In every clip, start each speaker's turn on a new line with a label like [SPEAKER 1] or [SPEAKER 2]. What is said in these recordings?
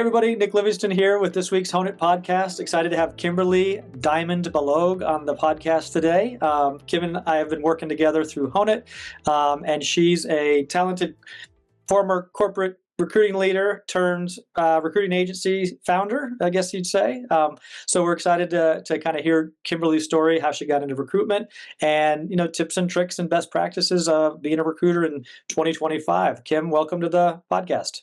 [SPEAKER 1] everybody, Nick Livingston here with this week's Honeit Podcast. Excited to have Kimberly Dymond-Balogh on the podcast today. Kim and I have been working together through Honeit, and she's a talented former corporate recruiting leader turned recruiting agency founder, I guess you'd say. So we're excited to kind of hear Kimberly's story, how she got into recruitment, and tips and tricks and best practices of being a recruiter in 2025. Kim, welcome to the podcast.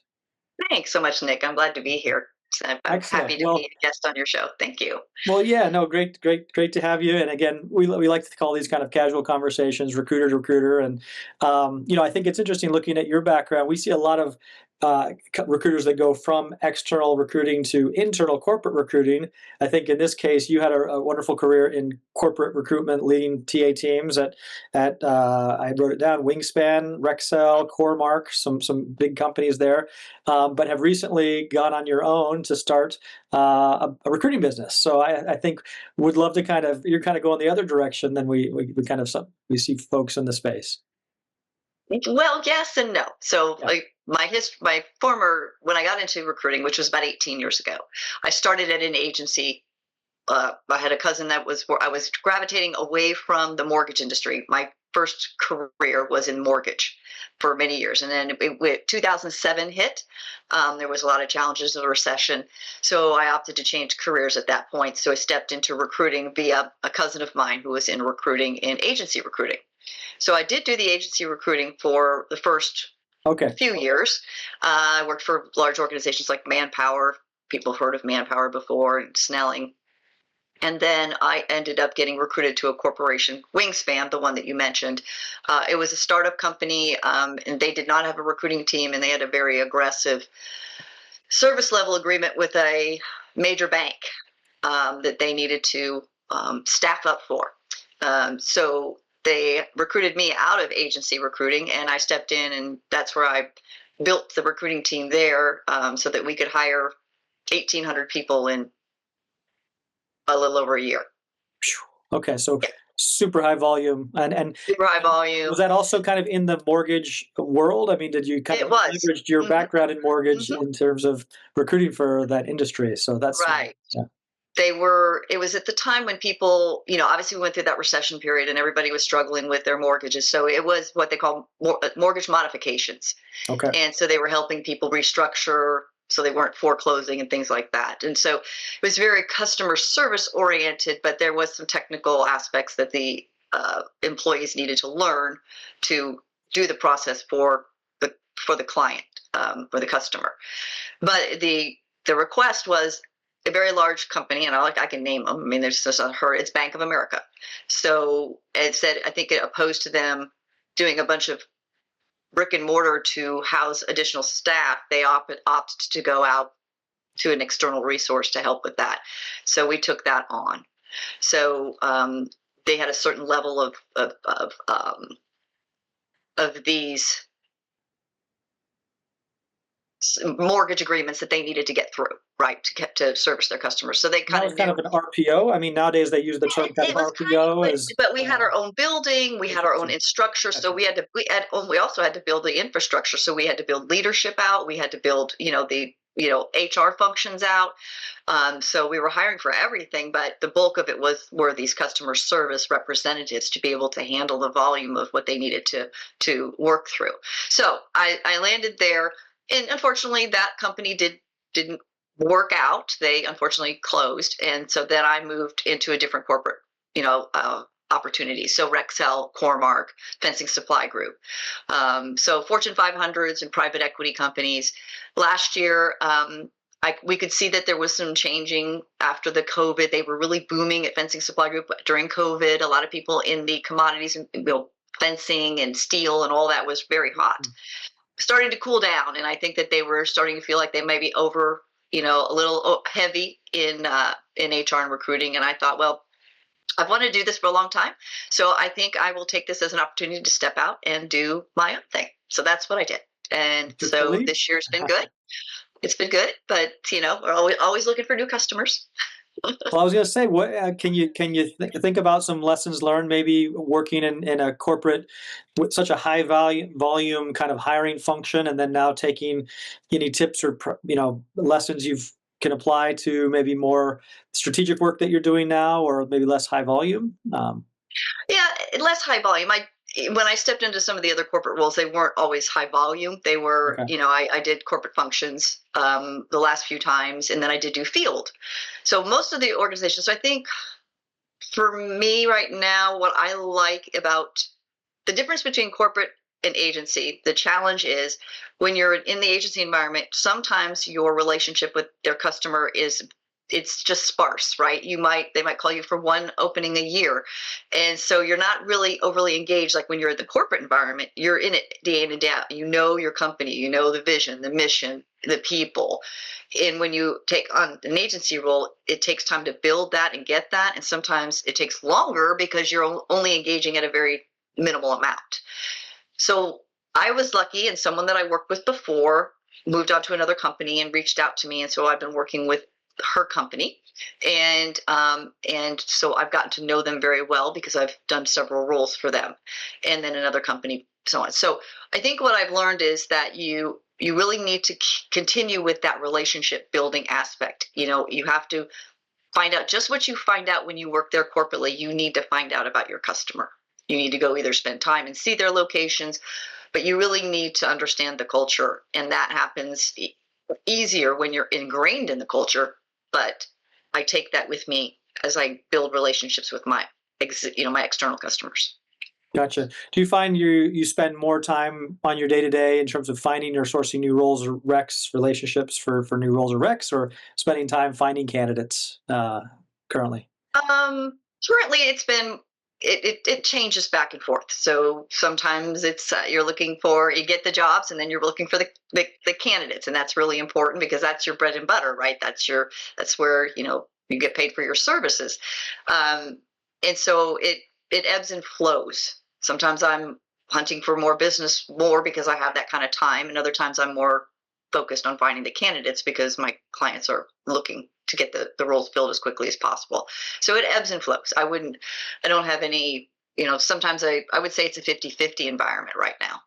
[SPEAKER 2] Thanks so much, Nick. I'm glad to be here. I'm happy to be a guest on your show. Thank you.
[SPEAKER 1] Well, yeah, no, great to have you. And again, we like to call these kind of casual conversations, recruiter to recruiter. And, I think it's interesting looking at your background. We see a lot of recruiters that go from external recruiting to internal corporate recruiting. I think in this case, you had a wonderful career in corporate recruitment, leading TA teams at I wrote it down, Wingspan, Rexel, Coremark, some big companies there, but have recently gone on your own to start a recruiting business. So I think would love to you're kind of going the other direction than we see folks in the space.
[SPEAKER 2] Well, yes and no. So when I got into recruiting, which was about 18 years ago, I started at an agency. I had a cousin I was gravitating away from the mortgage industry. My first career was in mortgage for many years. And then 2007 hit. There was a lot of challenges of the recession. So I opted to change careers at that point. So I stepped into recruiting via a cousin of mine who was in recruiting in agency recruiting. So I did do the agency recruiting for the first few years. I worked for large organizations like Manpower. People have heard of Manpower before, and Snelling. And then I ended up getting recruited to a corporation, Wingspan, the one that you mentioned. It was a startup company, and they did not have a recruiting team, and they had a very aggressive service level agreement with a major bank that they needed to staff up for. So they recruited me out of agency recruiting, and I stepped in, and that's where I built the recruiting team there so that we could hire 1,800 people in a little over a year.
[SPEAKER 1] Okay, so super high volume. And
[SPEAKER 2] super high volume.
[SPEAKER 1] Was that also kind of in the mortgage world? I mean, did you leverage your background in mortgage in terms of recruiting for that industry? So that's
[SPEAKER 2] right. It was at the time when people, obviously we went through that recession period and everybody was struggling with their mortgages. So it was what they call mortgage modifications. Okay. And so they were helping people restructure so they weren't foreclosing and things like that. And so it was very customer service oriented, but there was some technical aspects that the employees needed to learn to do the process for the client, for the customer. But the request was a very large company, and I can name them. I mean, there's just it's Bank of America. So it said, I think it opposed to them doing a bunch of brick and mortar to house additional staff. They opted to go out to an external resource to help with that. So we took that on. So they had a certain level of these mortgage agreements that they needed to get through, right, to service their customers. So they kind of
[SPEAKER 1] an RPO. I mean, nowadays they use the term RPO.
[SPEAKER 2] But we had our own building, we had our own infrastructure, so we also had to build the infrastructure. So we had to build leadership out. We had to build, the HR functions out. So we were hiring for everything, but the bulk of it were these customer service representatives to be able to handle the volume of what they needed to work through. So I landed there. And unfortunately, that company didn't work out. They unfortunately closed. And so then I moved into a different corporate, opportunity. So Rexel, Coremark, Fencing Supply Group. So Fortune 500s and private equity companies. Last year, we could see that there was some changing after the COVID. They were really booming at Fencing Supply Group during COVID. A lot of people in the commodities, fencing and steel and all that was very hot. Starting to cool down, and I think that they were starting to feel like they may be over, a little heavy in HR and recruiting. And I thought, well, I've wanted to do this for a long time, so I think I will take this as an opportunity to step out and do my own thing. So that's what I did, and so this year's been good. It's been good, but we're always looking for new customers.
[SPEAKER 1] Well, I was going to say, what think about some lessons learned, maybe working in a corporate with such a high volume kind of hiring function, and then now taking any tips or lessons you've can apply to maybe more strategic work that you're doing now, or maybe less high volume.
[SPEAKER 2] Yeah, less high volume. When I stepped into some of the other corporate roles, they weren't always high volume. They were,
[SPEAKER 1] Okay.
[SPEAKER 2] I did corporate functions the last few times, and then I did do field. So most of the organizations. So I think for me right now, what I like about the difference between corporate and agency, the challenge is when you're in the agency environment, sometimes your relationship with their customer it's just sparse, right? They might call you for one opening a year. And so you're not really overly engaged. Like when you're in the corporate environment, you're in it day in and day out. You know your company, you know the vision, the mission, the people. And when you take on an agency role, it takes time to build that and get that. And sometimes it takes longer because you're only engaging at a very minimal amount. So I was lucky, and someone that I worked with before moved on to another company and reached out to me. And so I've been working with her company. And so I've gotten to know them very well because I've done several roles for them, and then another company, so on. So I think what I've learned is that you really need to continue with that relationship building aspect. You have to find out just what you find out when you work there corporately. You need to find out about your customer. You need to go either spend time and see their locations, but you really need to understand the culture, and that happens easier when you're ingrained in the culture. But I take that with me as I build relationships with my external customers.
[SPEAKER 1] Gotcha. Do you find you spend more time on your day to day in terms of finding or sourcing new roles or recs, relationships for new roles or recs, or spending time finding candidates currently?
[SPEAKER 2] Currently, it changes back and forth. So sometimes it's you get the jobs, and then you're looking for the candidates, and that's really important because that's your bread and butter, right? That's where you get paid for your services, and so it ebbs and flows. Sometimes I'm hunting for more business more because I have that kind of time, and other times I'm more focused on finding the candidates because my clients are looking to get the roles filled as quickly as possible. So it ebbs and flows. I don't have any, sometimes I would say it's a 50-50 environment right now.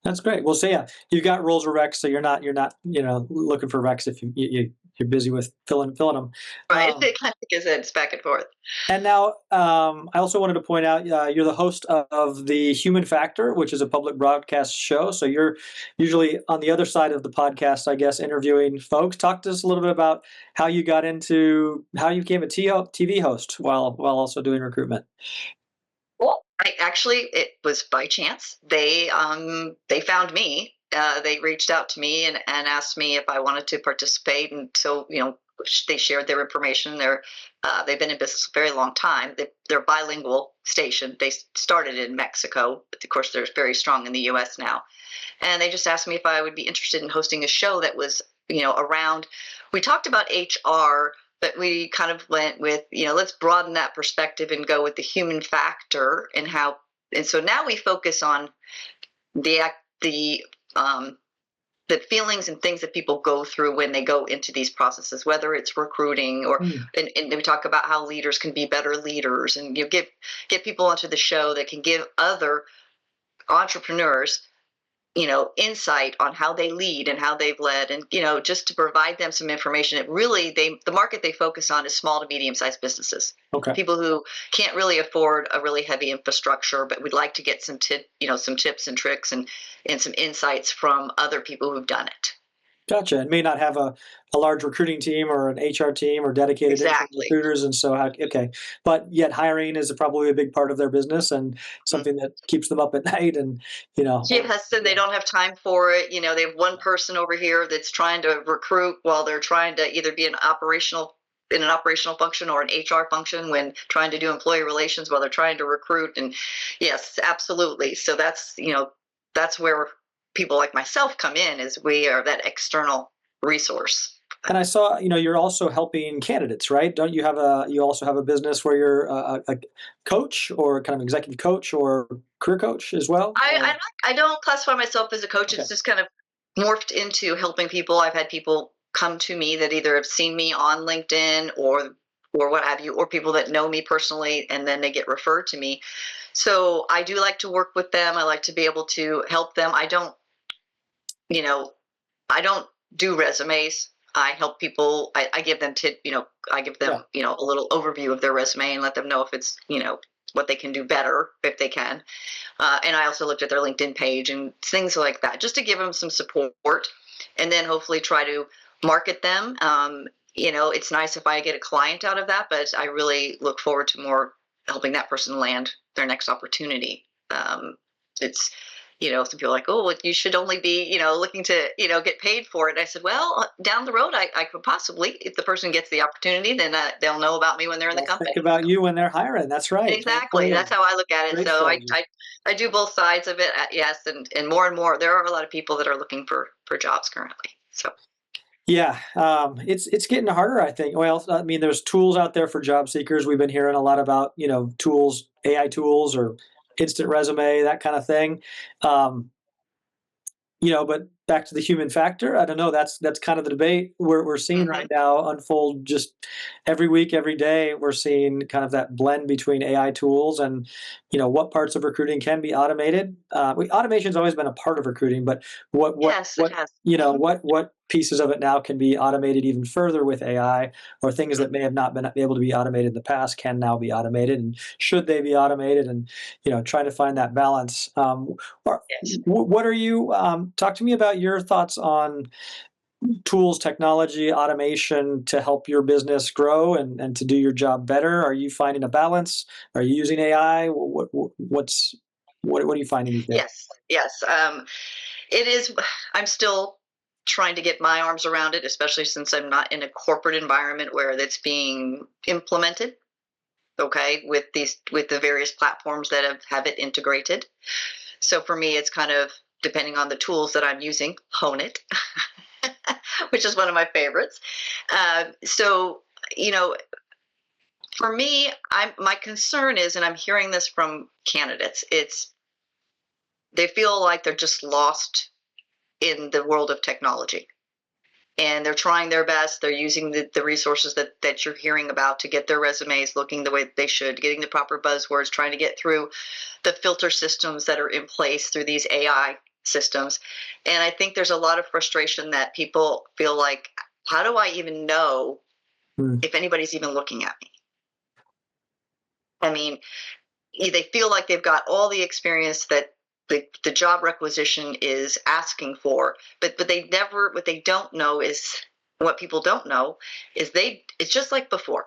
[SPEAKER 1] That's great. Well, so yeah, you've got roles or recs, so you're not looking for recs if you're busy with filling them.
[SPEAKER 2] Right. It kind of is it's back and forth.
[SPEAKER 1] And now, I also wanted to point out you're the host of the Human Factor, which is a public broadcast show. So you're usually on the other side of the podcast, I guess, interviewing folks. Talk to us a little bit about how you became a TV host while also doing recruitment.
[SPEAKER 2] Well, it was by chance. They found me. They reached out to me and asked me if I wanted to participate, and so they shared their information. They've been in business a very long time. They're a bilingual station. They started in Mexico, but of course they're very strong in the U.S. now. And they just asked me if I would be interested in hosting a show that was around. We talked about HR. But we kind of went with, let's broaden that perspective and go with the human factor and so now we focus on the feelings and things that people go through when they go into these processes, whether it's recruiting and we talk about how leaders can be better leaders, and get people onto the show that can give other entrepreneurs insight on how they lead and how they've led, and just to provide them some information. The market they focus on is small to medium-sized businesses.
[SPEAKER 1] Okay.
[SPEAKER 2] People who can't really afford a really heavy infrastructure, but would like to get some tips and tricks and some insights from other people who've done it.
[SPEAKER 1] Gotcha. And may not have a large recruiting team or an HR team or dedicated recruiters. And so, okay. But yet hiring is probably a big part of their business and something that keeps them up at night. And,
[SPEAKER 2] Yes, and they don't have time for it. They have one person over here that's trying to recruit while they're trying to either be in an operational function or an HR function when trying to do employee relations while they're trying to recruit. And yes, absolutely. So that's where people like myself come in, is we are that external resource.
[SPEAKER 1] And I saw, you're also helping candidates, right? Don't you you also have a business where you're a coach or kind of executive coach or career coach as well?
[SPEAKER 2] I don't classify myself as a coach. Okay. It's just kind of morphed into helping people. I've had people come to me that either have seen me on LinkedIn or what have you, or people that know me personally, and then they get referred to me. So I do like to work with them. I like to be able to help them. I don't do resumes. I help people. I give them I give them, a little overview of their resume and let them know if it's, what they can do better if they can. And I also looked at their LinkedIn page and things like that, just to give them some support, and then hopefully try to market them. It's nice if I get a client out of that, but I really look forward to more helping that person land their next opportunity. It's, some people are like, oh, well, you should only be, looking to, get paid for it. And I said, well, down the road, I could possibly, if the person gets the opportunity, then they'll know about me when they're in the company.
[SPEAKER 1] Think about you when they're hiring. That's right.
[SPEAKER 2] Exactly. That's how I look at it.
[SPEAKER 1] Great
[SPEAKER 2] So
[SPEAKER 1] strategy.
[SPEAKER 2] I do both sides of it. Yes. And more, there are a lot of people that are looking for jobs currently. So.
[SPEAKER 1] Yeah, it's getting harder, I think. Well, I mean, there's tools out there for job seekers. We've been hearing a lot about, tools, AI tools or instant resume, that kind of thing. But back to the human factor, I don't know. That's kind of the debate we're seeing right now unfold just every week, every day. We're seeing kind of that blend between AI tools and, what parts of recruiting can be automated. Automation's always been a part of recruiting, but
[SPEAKER 2] Yes, it has.
[SPEAKER 1] what pieces of it now can be automated even further with AI, or things that may have not been able to be automated in the past can now be automated, and should they be automated, and trying to find that balance.
[SPEAKER 2] Yes.
[SPEAKER 1] What are you talk to me about your thoughts on tools, technology, automation to help your business grow and to do your job better? Are you finding a balance? Are you using AI? What are you finding these days?
[SPEAKER 2] Yes. It is. I'm still trying to get my arms around it, especially since I'm not in a corporate environment where that's being implemented. Okay, with the various platforms that have it integrated. So for me, it's kind of depending on the tools that I'm using. Honeit, which is one of my favorites. So for me, my concern is, and I'm hearing this from candidates, they feel like they're just lost in the world of technology. And they're trying their best. They're using the resources that you're hearing about to get their resumes looking the way they should, getting the proper buzzwords, trying to get through the filter systems that are in place through these AI systems. And I think there's a lot of frustration that people feel like, how do I even know if anybody's even looking at me? I mean, they feel like they've got all the experience that the job requisition is asking for, but what they don't know is, what people don't know is it's just like before.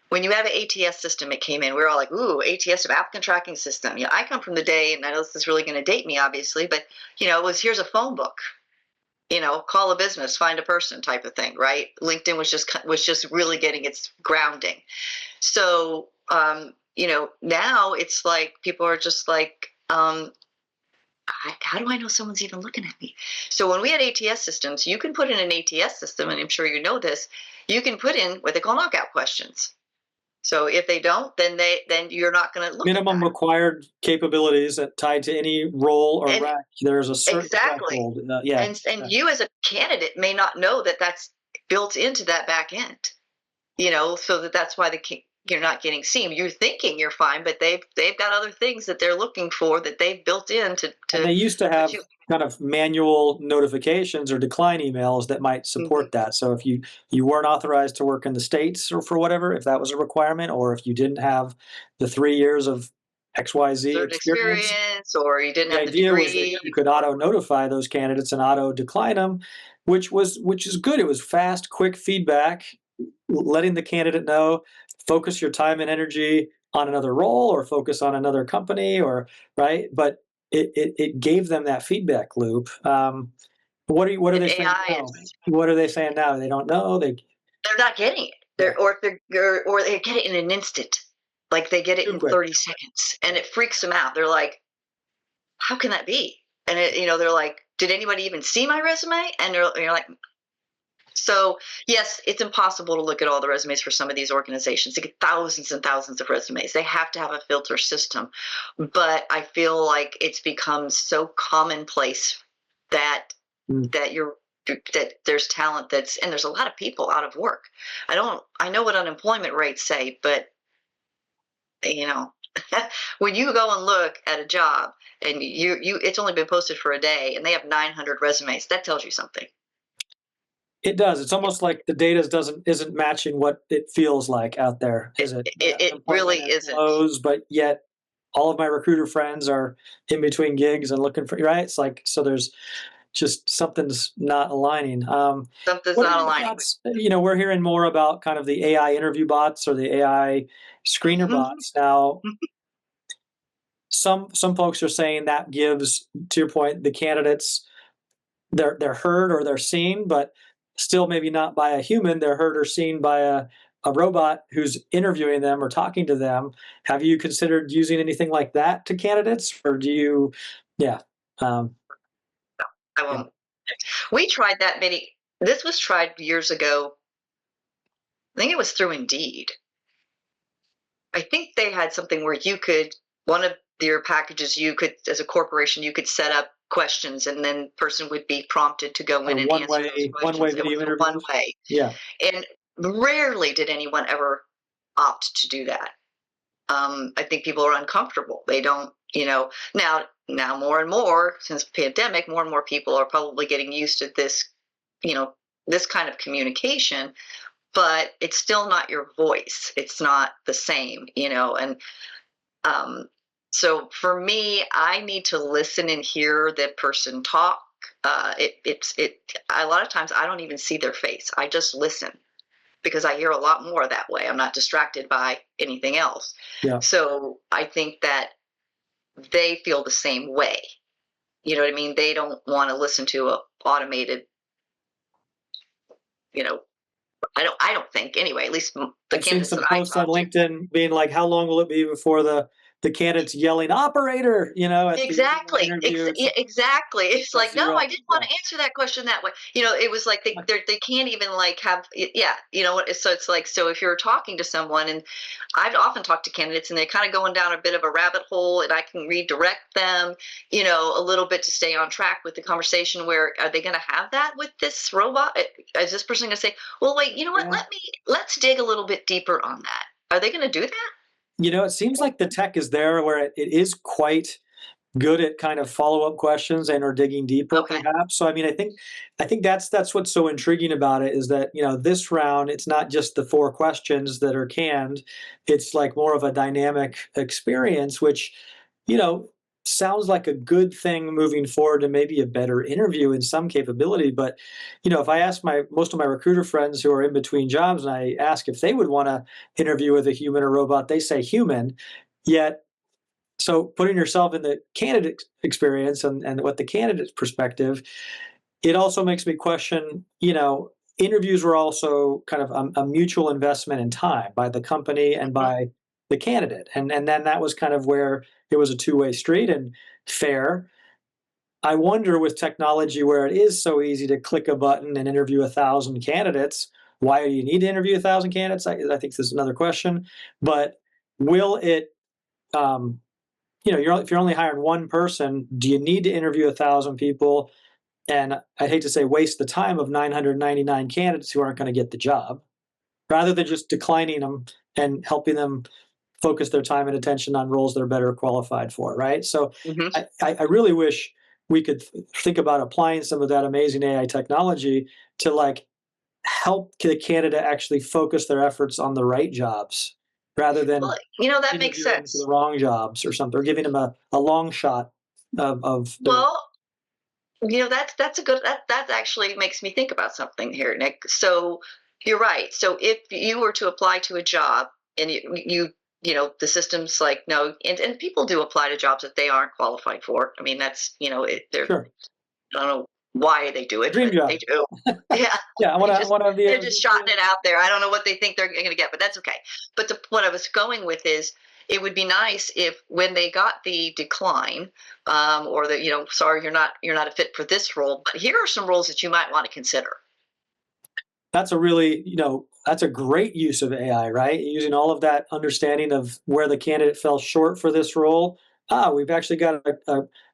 [SPEAKER 2] When you have an ATS system, it came in, we were all like, ooh, ATS, applicant tracking system. I come from the day, and I know this is really going to date me, obviously, but it was, here's a phone book, call a business, find a person type of thing, right? LinkedIn was just really getting its grounding. So, now it's like people are just like, how do I know someone's even looking at me? So when we had ATS systems, you can put in an ATS system, and I'm sure you know this, you can put in what they call knockout questions. So if they don't, then you're not going to look
[SPEAKER 1] minimum required capabilities that tied to any role or rack. There's a certain threshold.
[SPEAKER 2] And you as a candidate may not know that that's built into that back end. So that's why you're not getting seen. You're thinking you're fine, but they've got other things that they're looking for that they've built in to
[SPEAKER 1] and they used to have kind of manual notifications or decline emails that might support that. So if you weren't authorized to work in the States or for whatever, if that was a requirement, or if you didn't have the 3 years of XYZ experience,
[SPEAKER 2] or you didn't have the
[SPEAKER 1] idea
[SPEAKER 2] degree,
[SPEAKER 1] was that you could auto notify those candidates and auto decline them, which is good. It was fast, quick feedback, letting the candidate know, focus your time and energy on another role or focus on another company, or right. But it gave them that feedback loop. What are they saying now? What are they saying now? They don't know. They're
[SPEAKER 2] not getting it. Or they get it in an instant. Like they get it in 30 seconds, and it freaks them out. They're like, how can that be? And they're like, did anybody even see my resume? And you're like, so yes, it's impossible to look at all the resumes for some of these organizations. They get thousands and thousands of resumes. They have to have a filter system. But I feel like it's become so commonplace that that there's talent and there's a lot of people out of work. I know what unemployment rates say, but you know, when you go and look at a job and it's only been posted for a day and they have 900 resumes, that tells you something.
[SPEAKER 1] It does. It's almost like the data isn't matching what it feels like out there, is it?
[SPEAKER 2] It really isn't.
[SPEAKER 1] Lows, but yet all of my recruiter friends are in between gigs and looking for, right? It's like, so there's just something's not aligning.
[SPEAKER 2] Something's
[SPEAKER 1] what are
[SPEAKER 2] not
[SPEAKER 1] your
[SPEAKER 2] aligning.
[SPEAKER 1] thoughts? You know, we're hearing more about kind of the AI interview bots or the AI screener bots now. Some folks are saying that gives, to your point, the candidates, they're heard or they're seen, but still maybe not by a human. They're heard or seen by a robot who's interviewing them or talking to them. Have you considered using anything like that to candidates, or do you? Yeah.
[SPEAKER 2] I won't. We tried that many. This was tried years ago. I think it was through Indeed. I think they had something where one of your packages, you could, as a corporation, you could set up questions, and then person would be prompted to go in and answer those questions.
[SPEAKER 1] One-way video interviews.
[SPEAKER 2] One way.
[SPEAKER 1] Yeah.
[SPEAKER 2] And rarely did anyone ever opt to do that. I think people are uncomfortable. They don't, now more and more since the pandemic, more and more people are probably getting used to this, this kind of communication, but it's still not your voice. It's not the same, and so for me, I need to listen and hear that person talk. A lot of times I don't even see their face. I just listen, because I hear a lot more that way. I'm not distracted by anything else.
[SPEAKER 1] Yeah.
[SPEAKER 2] So I think that they feel the same way. You know what I mean? They don't want to listen to a automated, I don't think anyway, at least the
[SPEAKER 1] I've seen
[SPEAKER 2] candidates
[SPEAKER 1] some
[SPEAKER 2] that I
[SPEAKER 1] posts on
[SPEAKER 2] talk to.
[SPEAKER 1] LinkedIn being like, how long will it be before the candidates yelling operator, at
[SPEAKER 2] Exactly.
[SPEAKER 1] the interview?
[SPEAKER 2] Exactly. It's like, no, I didn't want to answer that question that way. It was like they can't even like have, yeah, so it's like, so if you're talking to someone, and I've often talked to candidates and they're kind of going down a bit of a rabbit hole, and I can redirect them, a little bit to stay on track with the conversation. Where are they going to have that with this robot? Is this person going to say, well, wait, you know what?
[SPEAKER 1] Yeah.
[SPEAKER 2] Let's dig a little bit deeper on that. Are they going to do that?
[SPEAKER 1] It seems like the tech is there where it is quite good at kind of follow-up questions and or digging deeper, perhaps. So, I mean, I think that's what's so intriguing about it, is that, this round, it's not just the 4 questions that are canned. It's like more of a dynamic experience, which, sounds like a good thing moving forward, and maybe a better interview in some capability. But, if I ask most of my recruiter friends who are in between jobs, and I ask if they would want to interview with a human or robot, they say human. Yet, so putting yourself in the candidate experience and what the candidate's perspective, it also makes me question, interviews were also kind of a mutual investment in time by the company and by the candidate. And then that was kind of where it was a two-way street and fair. I wonder, with technology where it is so easy to click a button and interview 1,000 candidates, why do you need to interview 1,000 candidates? I think this is another question. But will it, if you're only hiring one person, do you need to interview 1,000 people? And I'd hate to say waste the time of 999 candidates who aren't going to get the job, rather than just declining them and helping them focus their time and attention on roles they're better qualified for, right? So I really wish we could think about applying some of that amazing AI technology to help the candidate actually focus their efforts on the right jobs, rather than
[SPEAKER 2] that makes sense,
[SPEAKER 1] the wrong jobs or something, or giving them a long shot of
[SPEAKER 2] that's a good, that actually makes me think about something here, Nick. So you're right. So if you were to apply to a job and the system's like, no, and people do apply to jobs that they aren't qualified for. I mean, that's, they're,
[SPEAKER 1] sure.
[SPEAKER 2] I don't know why they do it,
[SPEAKER 1] Dream
[SPEAKER 2] but
[SPEAKER 1] job.
[SPEAKER 2] they do. Yeah.
[SPEAKER 1] Yeah.
[SPEAKER 2] They're just shotting it out there. I don't know what they think they're going to get, but that's okay. But what I was going with is, it would be nice if, when they got the decline, or the, sorry, you're not a fit for this role, but here are some roles that you might want to consider.
[SPEAKER 1] That's a really, that's a great use of AI, right? Using all of that understanding of where the candidate fell short for this role. We've actually got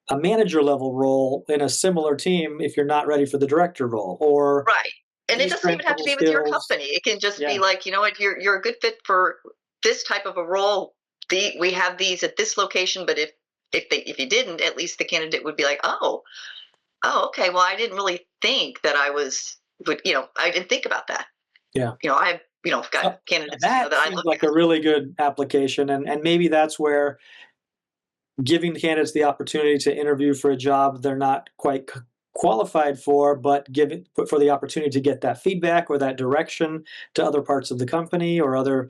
[SPEAKER 1] a manager level role in a similar team if you're not ready for the director role, or
[SPEAKER 2] Right. And it
[SPEAKER 1] these
[SPEAKER 2] doesn't even have to
[SPEAKER 1] transferable
[SPEAKER 2] be with your
[SPEAKER 1] skills.
[SPEAKER 2] company. It can just be
[SPEAKER 1] Yeah.
[SPEAKER 2] like, you know what, you're a good fit for this type of a role. We have these at this location, but if you didn't, at least the candidate would be like, oh, okay. Well, I didn't really think that I didn't think about that.
[SPEAKER 1] Yeah.
[SPEAKER 2] I've got
[SPEAKER 1] So
[SPEAKER 2] candidates
[SPEAKER 1] that
[SPEAKER 2] that I
[SPEAKER 1] seems
[SPEAKER 2] look
[SPEAKER 1] like
[SPEAKER 2] at.
[SPEAKER 1] a really good application, and maybe that's where giving candidates the opportunity to interview for a job they're not quite qualified for, but for the opportunity to get that feedback or that direction to other parts of the company or other,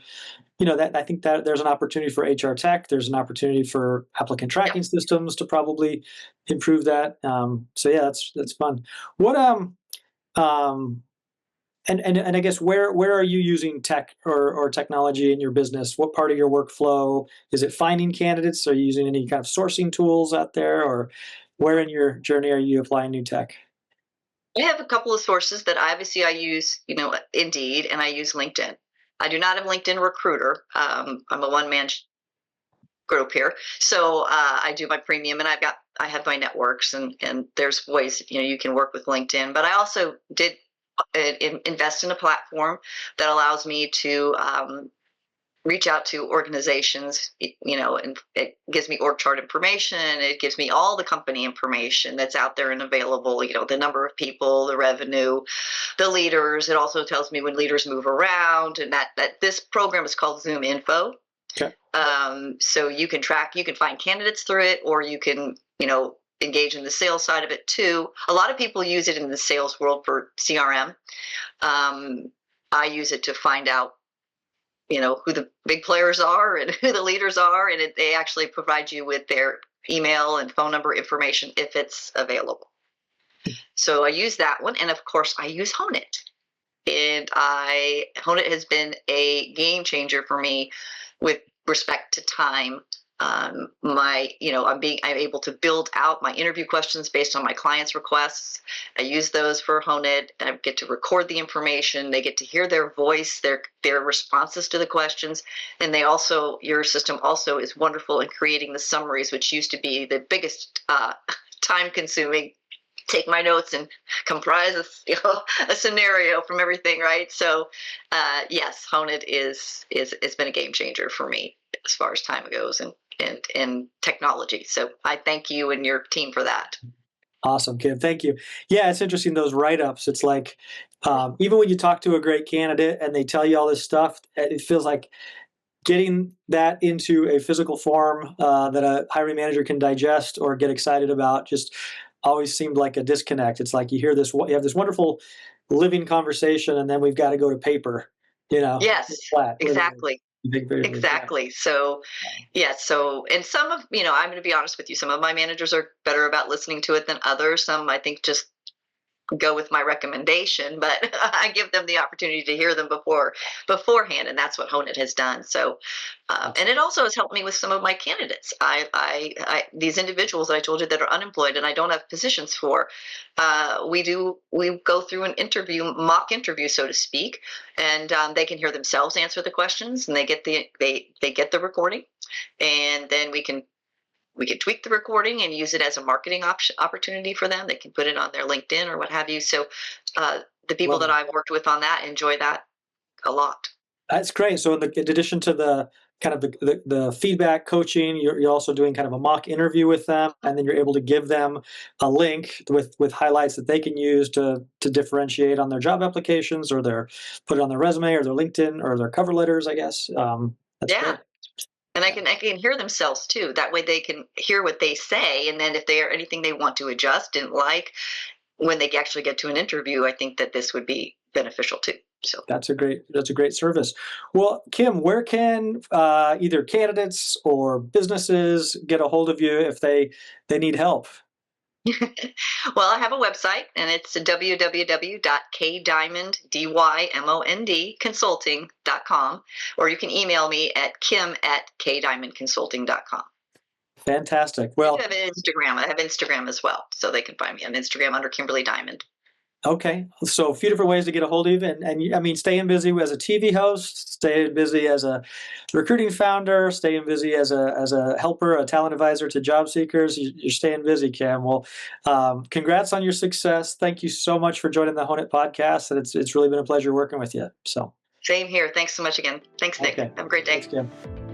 [SPEAKER 1] that I think that there's an opportunity for HR tech. There's an opportunity for applicant
[SPEAKER 2] Yep.
[SPEAKER 1] tracking systems to probably improve that. So yeah, that's fun. What um and I guess where are you using tech or technology in your business? What part of your workflow is it? Finding candidates? Are you using any kind of sourcing tools out there, or where in your journey are you applying new tech?
[SPEAKER 2] I have a couple of sources that obviously I use, Indeed, and I use LinkedIn. I do not have LinkedIn Recruiter. I'm a one-man group here, so I do my premium, and I have my networks, and there's ways you can work with LinkedIn. But I also did invest in a platform that allows me to reach out to organizations, and it gives me org chart information. It gives me all the company information that's out there and available, the number of people, the revenue, the leaders. It also tells me when leaders move around, and that this program is called Zoom Info.
[SPEAKER 1] Okay.
[SPEAKER 2] So you can find candidates through it, or you can, engage in the sales side of it too. A lot of people use it in the sales world for CRM. I use it to find out who the big players are and who the leaders are, and they actually provide you with their email and phone number information if it's available. So I use that one, and of course I use Honeit. And Honeit has been a game changer for me with respect to time. I'm able to build out my interview questions based on my clients' requests. I use those for Honeit. I get to record the information. They get to hear their voice, their responses to the questions, and your system also is wonderful in creating the summaries, which used to be the biggest time-consuming. Take my notes and comprise a scenario from everything, right? So, yes, Honeit it's been a game changer for me as far as time goes and technology. So I thank you and your team for that.
[SPEAKER 1] Awesome, Kim. Thank you. Yeah, it's interesting, those write-ups. It's like, even when you talk to a great candidate and they tell you all this stuff, it feels like getting that into a physical form that a hiring manager can digest or get excited about just always seemed like a disconnect. It's like you have this wonderful living conversation, and then we've got to go to paper,
[SPEAKER 2] Yes,
[SPEAKER 1] flat,
[SPEAKER 2] exactly. Exactly. So, yes. So, and I'm going to be honest with you, some of my managers are better about listening to it than others. Some, I think, just go with my recommendation, but I give them the opportunity to hear them beforehand, and that's what Honeit has done. So, and it also has helped me with some of my candidates. These individuals that I told you that are unemployed and I don't have positions for, we go through an mock interview, so to speak, and they can hear themselves answer the questions, and they get the recording, and then we can tweak the recording and use it as a marketing opportunity for them. They can put it on their LinkedIn or what have you. So the people that I've worked with on that enjoy that a lot.
[SPEAKER 1] That's great. So in addition to the kind of the feedback coaching, you're also doing kind of a mock interview with them, and then you're able to give them a link with highlights that they can use to differentiate on their job applications, or put it on their resume or their LinkedIn or their cover letters, I guess. That's
[SPEAKER 2] Yeah.
[SPEAKER 1] great.
[SPEAKER 2] And I can hear themselves too. That way they can hear what they say, and then if there anything they want to adjust, didn't like, when they actually get to an interview, I think that this would be beneficial too. So
[SPEAKER 1] that's a great service. Well, Kim, where can either candidates or businesses get a hold of you if they need help?
[SPEAKER 2] Well, I have a website, and it's www.kdymondconsulting.com, or you can email me at kim@kdymondconsulting.com.
[SPEAKER 1] Fantastic. Well,
[SPEAKER 2] I have an Instagram. I have Instagram as well, so they can find me on Instagram under Kimberly Dymond.
[SPEAKER 1] Okay. So a few different ways to get a hold of you. I mean, staying busy as a TV host, staying busy as a recruiting founder, staying busy as a helper, a talent advisor to job seekers. You're staying busy, Cam. Well, congrats on your success. Thank you so much for joining the Honeit Podcast. And it's really been a pleasure working with you. So,
[SPEAKER 2] Same here. Thanks so much again. Thanks, Nick.
[SPEAKER 1] okay.
[SPEAKER 2] Have a great day.
[SPEAKER 1] Thanks, Cam.